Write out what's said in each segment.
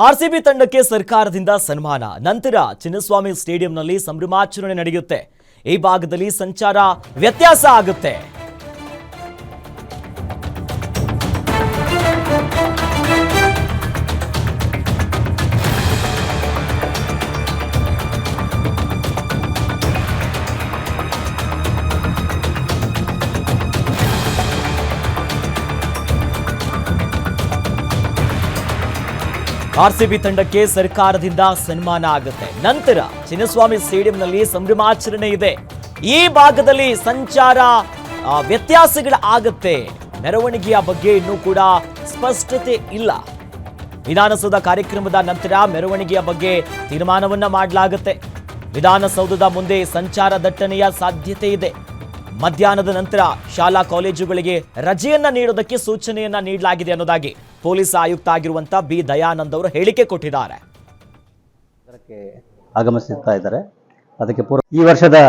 RCB ತಂಡಕ್ಕೆ ಸರ್ಕಾರದಿಂದ ಸನ್ಮಾನ ನಂತರ ಚಿನ್ನಸ್ವಾಮಿ ಸ್ಟೇಡಿಯಂನಲ್ಲಿ ಸಂಭ್ರಮಾಚರಣೆ ನಡೆಯುತ್ತೆ. ಈ ಭಾಗದಲ್ಲಿ ಸಂಚಾರ ವ್ಯತ್ಯಾಸ ಆಗುತ್ತೆ. ಆರ್ಸಿಬಿ ತಂಡಕ್ಕೆ ಸರ್ಕಾರದಿಂದ ಸನ್ಮಾನ ಆಗುತ್ತೆ. ನಂತರ ಚಿನ್ನಸ್ವಾಮಿ ಸ್ಟೇಡಿಯಂನಲ್ಲಿ ಸಂಭ್ರಮಾಚರಣೆ ಇದೆ. ಈ ಭಾಗದಲ್ಲಿ ಸಂಚಾರ ವ್ಯತ್ಯಾಸಗಳಾಗುತ್ತೆ. ಮೆರವಣಿಗೆಯ ಬಗ್ಗೆ ಇನ್ನೂ ಕೂಡ ಸ್ಪಷ್ಟತೆ ಇಲ್ಲ. ವಿಧಾನಸೌಧ ಕಾರ್ಯಕ್ರಮದ ನಂತರ ಮೆರವಣಿಗೆಯ ಬಗ್ಗೆ ತೀರ್ಮಾನವನ್ನ ಮಾಡಲಾಗುತ್ತೆ. ವಿಧಾನಸೌಧದ ಮುಂದೆ ಸಂಚಾರ ದಟ್ಟಣೆಯ ಸಾಧ್ಯತೆ ಇದೆ. ಮಧ್ಯಾಹ್ನದ ನಂತರ ಶಾಲಾ ಕಾಲೇಜುಗಳಿಗೆ ರಜೆಯನ್ನ ನೀಡೋದಕ್ಕೆ ಸೂಚನೆಯನ್ನ ನೀಡಲಾಗಿದೆ ಅನ್ನೋದಾಗಿ ಪೊಲೀಸ್ ಆಯುಕ್ತ ಆಗಿರುವಂತ ಬಿ ದಯಾನಂದ್ ಅವರು ಹೇಳಿಕೆ ಕೊಟ್ಟಿದ್ದಾರೆ. ಆಗಮಿಸುತ್ತಾ ಇದ್ದಾರೆ. ಅದಕ್ಕೆ ಈ ವರ್ಷದ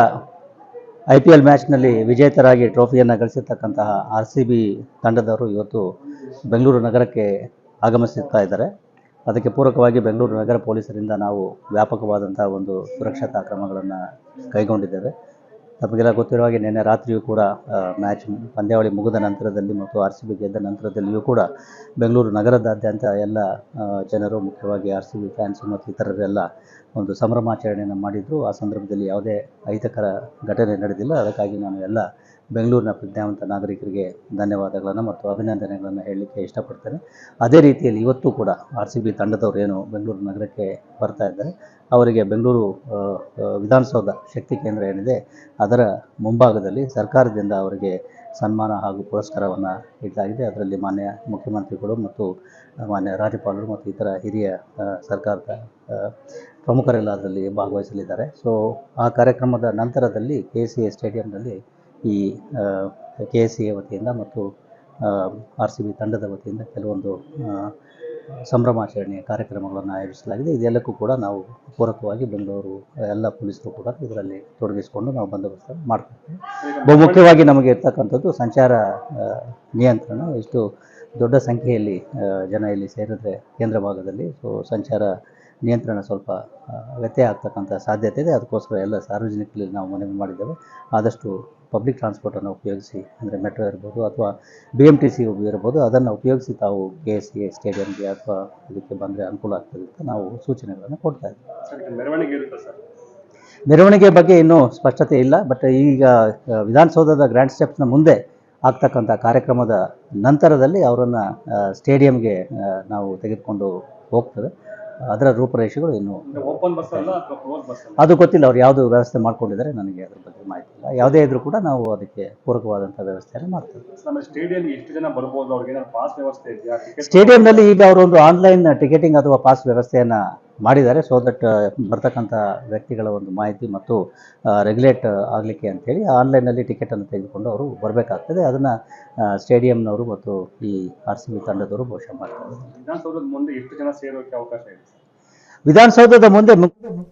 IPL ಮ್ಯಾಚ್ನಲ್ಲಿ ವಿಜೇತರಾಗಿ ಟ್ರೋಫಿಯನ್ನು ಗಳಿಸಿರ್ತಕ್ಕಂತಹ RCB ತಂಡದವರು ಇವತ್ತು ಬೆಂಗಳೂರು ನಗರಕ್ಕೆ ಆಗಮಿಸುತ್ತಾ ಇದ್ದಾರೆ. ಅದಕ್ಕೆ ಪೂರಕವಾಗಿ ಬೆಂಗಳೂರು ನಗರ ಪೊಲೀಸರಿಂದ ನಾವು ವ್ಯಾಪಕವಾದಂತಹ ಒಂದು ಸುರಕ್ಷತಾ ಕ್ರಮಗಳನ್ನು ಕೈಗೊಂಡಿದ್ದೇವೆ. ತಮಗೆಲ್ಲ ಗೊತ್ತಿರುವ ಹಾಗೆ ನಿನ್ನೆ ರಾತ್ರಿಯೂ ಕೂಡ ಮ್ಯಾಚ್ ಪಂದ್ಯಾವಳಿ ಮುಗಿದ ನಂತರದಲ್ಲಿ ಮತ್ತು RCB ಗೆದ್ದ ನಂತರದಲ್ಲಿಯೂ ಕೂಡ ಬೆಂಗಳೂರು ನಗರದಾದ್ಯಂತ ಎಲ್ಲ ಜನರು, ಮುಖ್ಯವಾಗಿ RCB ಫ್ಯಾನ್ಸ್ ಮತ್ತು ಇತರರೆಲ್ಲ ಒಂದು ಸಂಭ್ರಮಾಚರಣೆಯನ್ನು ಮಾಡಿದರು. ಆ ಸಂದರ್ಭದಲ್ಲಿ ಯಾವುದೇ ಅಹಿತಕರ ಘಟನೆ ನಡೆದಿಲ್ಲ. ಅದಕ್ಕಾಗಿ ನಾನು ಎಲ್ಲ ಬೆಂಗಳೂರಿನ ಪ್ರಜ್ಞಾವಂತ ನಾಗರಿಕರಿಗೆ ಧನ್ಯವಾದಗಳನ್ನು ಮತ್ತು ಅಭಿನಂದನೆಗಳನ್ನು ಹೇಳಲಿಕ್ಕೆ ಇಷ್ಟಪಡ್ತೇನೆ. ಅದೇ ರೀತಿಯಲ್ಲಿ ಇವತ್ತು ಕೂಡ RCB ತಂಡದವರು ಏನು ಬೆಂಗಳೂರು ನಗರಕ್ಕೆ ಬರ್ತಾ ಇದ್ದಾರೆ, ಅವರಿಗೆ ಬೆಂಗಳೂರು ವಿಧಾನಸೌಧ ಶಕ್ತಿ ಕೇಂದ್ರ ಏನಿದೆ ಅದರ ಮುಂಭಾಗದಲ್ಲಿ ಸರ್ಕಾರದಿಂದ ಅವರಿಗೆ ಸನ್ಮಾನ ಹಾಗೂ ಪುರಸ್ಕಾರವನ್ನು ನೀಡಲಾಗಿದೆ. ಅದರಲ್ಲಿ ಮಾನ್ಯ ಮುಖ್ಯಮಂತ್ರಿಗಳು ಮತ್ತು ಮಾನ್ಯ ರಾಜ್ಯಪಾಲರು ಮತ್ತು ಇತರ ಹಿರಿಯ ಸರ್ಕಾರದ ಪ್ರಮುಖರೆಲ್ಲ ಅದರಲ್ಲಿ ಭಾಗವಹಿಸಲಿದ್ದಾರೆ. ಸೊ ಆ ಕಾರ್ಯಕ್ರಮದ ನಂತರದಲ್ಲಿ KCA ಸ್ಟೇಡಿಯಂನಲ್ಲಿ ಈ KCA ವತಿಯಿಂದ ಮತ್ತು RCB ತಂಡದ ವತಿಯಿಂದ ಕೆಲವೊಂದು ಸಂಭ್ರಮಾಚರಣೆಯ ಕಾರ್ಯಕ್ರಮಗಳನ್ನು ಆಯೋಜಿಸಲಾಗಿದೆ. ಇದೆಲ್ಲಕ್ಕೂ ಕೂಡ ನಾವು ಪೂರಕವಾಗಿ ಬೆಂಗಳೂರು ಎಲ್ಲ ಪೊಲೀಸರು ಕೂಡ ಇದರಲ್ಲಿ ತೊಡಗಿಸಿಕೊಂಡು ನಾವು ಬಂದೋಬಸ್ತ್ ಮಾಡ್ತೀವಿ. ಬಹುಮುಖ್ಯವಾಗಿ ನಮಗೆ ಇರ್ತಕ್ಕಂಥದ್ದು ಸಂಚಾರ ನಿಯಂತ್ರಣ. ಎಷ್ಟು ದೊಡ್ಡ ಸಂಖ್ಯೆಯಲ್ಲಿ ಜನ ಇಲ್ಲಿ ಸೇರಿದ್ರೆ ಕೇಂದ್ರ ಭಾಗದಲ್ಲಿ ಸೊ ಸಂಚಾರ ನಿಯಂತ್ರಣ ಸ್ವಲ್ಪ ವ್ಯತ್ಯಯ ಆಗ್ತಕ್ಕಂಥ ಸಾಧ್ಯತೆ ಇದೆ. ಅದಕ್ಕೋಸ್ಕರ ಎಲ್ಲ ಸಾರ್ವಜನಿಕರಲ್ಲಿ ನಾವು ಮನವಿ ಮಾಡಿದ್ದೇವೆ, ಆದಷ್ಟು ಪಬ್ಲಿಕ್ ಟ್ರಾನ್ಸ್ಪೋರ್ಟನ್ನು ಉಪಯೋಗಿಸಿ, ಅಂದರೆ ಮೆಟ್ರೋ ಇರ್ಬೋದು ಅಥವಾ BMTC ಇರ್ಬೋದು, ಅದನ್ನು ಉಪಯೋಗಿಸಿ ತಾವು KCA ಸ್ಟೇಡಿಯಂಗೆ ಅಥವಾ ಇದಕ್ಕೆ ಬಂದರೆ ಅನುಕೂಲ ಆಗ್ತದೆ ಅಂತ ನಾವು ಸೂಚನೆಗಳನ್ನು ಕೊಡ್ತಾ ಇದ್ದೀವಿ. ಮೆರವಣಿಗೆ ಬಗ್ಗೆ ಇನ್ನೂ ಸ್ಪಷ್ಟತೆ ಇಲ್ಲ. ಬಟ್ ಈಗ ವಿಧಾನಸೌಧದ ಗ್ರ್ಯಾಂಡ್ ಸ್ಟೆಪ್ಸ್ನ ಮುಂದೆ ಆಗ್ತಕ್ಕಂಥ ಕಾರ್ಯಕ್ರಮದ ನಂತರದಲ್ಲಿ ಅವರನ್ನು ಸ್ಟೇಡಿಯಂಗೆ ನಾವು ತೆಗೆದುಕೊಂಡು ಹೋಗ್ತದೆ. ಅದರ ರೂಪರೇಷೆಗಳು ಇನ್ನು ಅದು ಗೊತ್ತಿಲ್ಲ. ಅವ್ರು ಯಾವುದು ವ್ಯವಸ್ಥೆ ಮಾಡ್ಕೊಂಡಿದ್ದಾರೆ, ನನಗೆ ಅದ್ರ ಬಗ್ಗೆ ಮಾಹಿತಿ ಇಲ್ಲ. ಯಾವುದೇ ಇದ್ರೂ ಕೂಡ ನಾವು ಅದಕ್ಕೆ ಪೂರಕವಾದಂಥ ವ್ಯವಸ್ಥೆಯನ್ನು ಮಾಡ್ತೇವೆ. ಸ್ಟೇಡಿಯಂನಲ್ಲಿ ಈಗ ಅವರು ಒಂದು ಆನ್ಲೈನ್ ಟಿಕೆಟಿಂಗ್ ಅಥವಾ ಪಾಸ್ ವ್ಯವಸ್ಥೆಯನ್ನು ಮಾಡಿದ್ದಾರೆ. ಸೊ ದಟ್ ಬರ್ತಕ್ಕಂಥ ವ್ಯಕ್ತಿಗಳ ಒಂದು ಮಾಹಿತಿ ಮತ್ತು ರೆಗ್ಯುಲೇಟ್ ಆಗಲಿಕ್ಕೆ ಅಂತೇಳಿ ಆನ್ಲೈನಲ್ಲಿ ಟಿಕೆಟನ್ನು ತೆಗೆದುಕೊಂಡು ಅವರು ಬರಬೇಕಾಗ್ತದೆ. ಅದನ್ನು ಸ್ಟೇಡಿಯಂನವರು ಮತ್ತು ಈ RCB ತಂಡದವರು ಬಹುಶಃ ಮಾಡ್ತಾರೆ. ವಿಧಾನಸೌಧದ ಮುಂದೆ ಎಷ್ಟು ಜನ ಸೇರೋಕ್ಕೆ ಅವಕಾಶ ಇದೆ? ವಿಧಾನಸೌಧದ ಮುಂದೆ